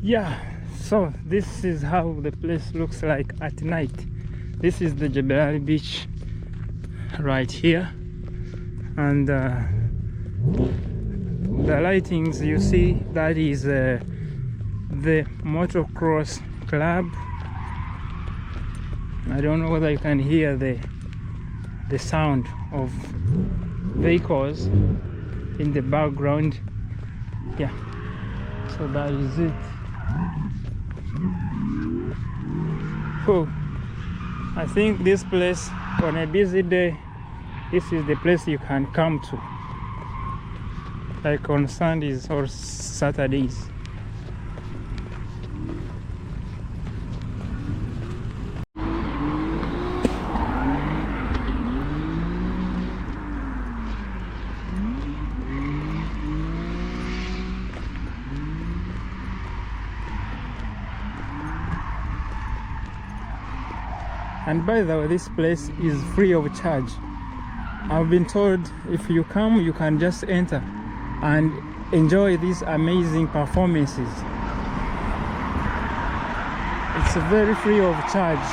Yeah, so this is how the place looks like at night. This is the Jebel beach right here, and the lightings you see, that is the motocross club. I don't know whether you can hear the sound of vehicles in the background. Yeah, so that is it. Oh, I think this place, on a busy day, this is the place you can come to, like on Sundays or Saturdays. And by the way, this place is free of charge. I've been told if you come, you can just enter and enjoy these amazing performances. It's very free of charge.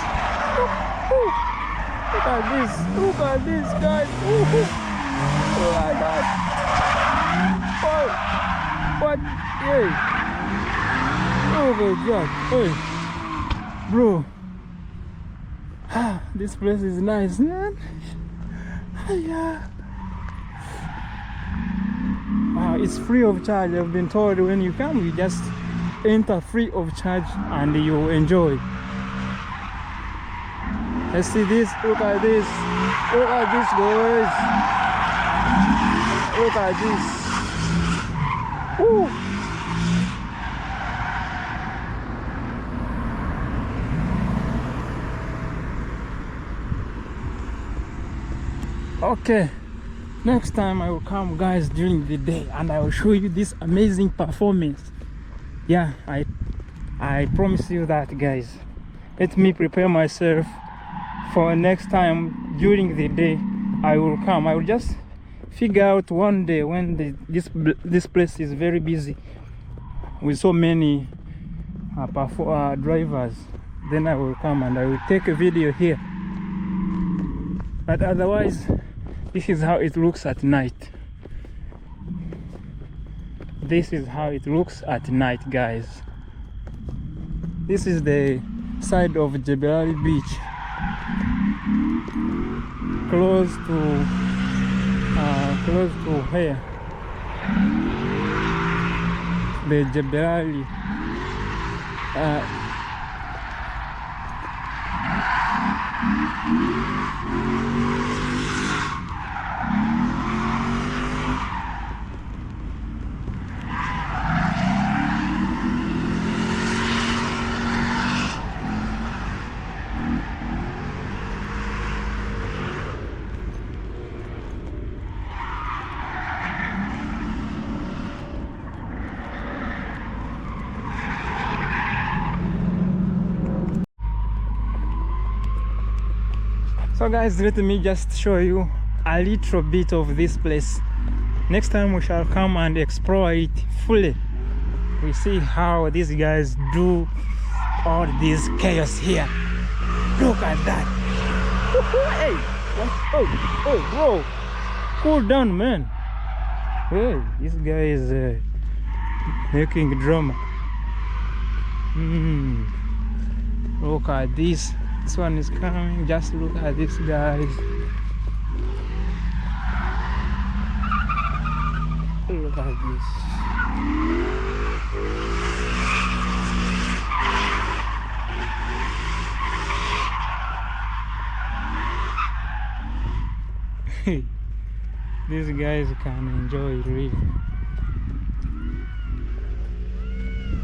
Look at this, guys. Look at that. Oh, what? Hey. Oh my God. Hey, bro. This place is nice, man. Yeah. It's free of charge. I've been told when you come, you just enter free of charge and you enjoy. Let's see this. Look at this. Look at this, guys. Look at this. Woo. Okay, next time I will come, guys, during the day, and I will show you this amazing performance. Yeah, I promise you that, guys. Let me prepare myself for next time. During the day I will come. I will just figure out one day when this place is very busy with so many drivers. Then I will come and I will take a video here. But otherwise, this is how it looks at night. This is how it looks at night, guys. This is the side of Jebel beach, close to here, the Jebel. So guys, let me just show you a little bit of this place. Next time we shall come and explore it fully. We see how these guys do all this chaos here. Look at that. Hey, oh, bro, cool down, man. Hey, this guy is making drama. Look at this. This one is coming. Just look at this, guys. Look at this. These guys can enjoy it really.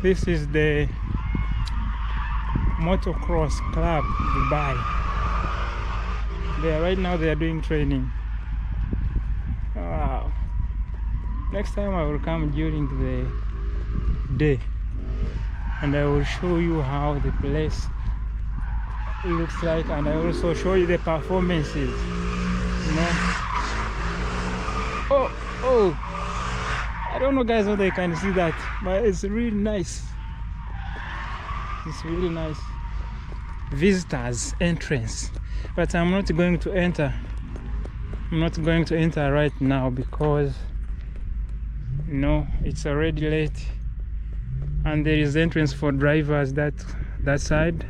This is the Motocross Club Dubai. Right now they are doing training. Wow. Next time I will come during the day and I will show you how the place looks like, and I also show you the performances, you know. Oh, I don't know, guys, whether you can see that, but it's really nice. It's really nice. Visitors entrance, but I'm not going to enter. I'm not going to enter right now because it's already late, and there is entrance for drivers that side.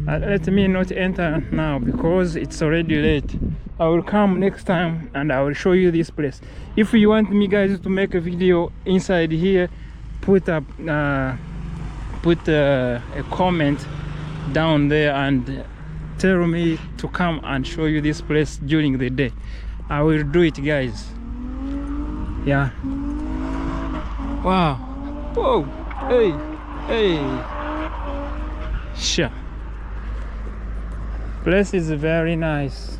Let me not enter now because it's already late. I will come next time and I will show you this place. If you want me guys to make a video inside here, put a comment down there and tell me to come and show you this place during the day. I will do it, guys. Yeah. Wow. Whoa. Hey. Sure. Place is very nice.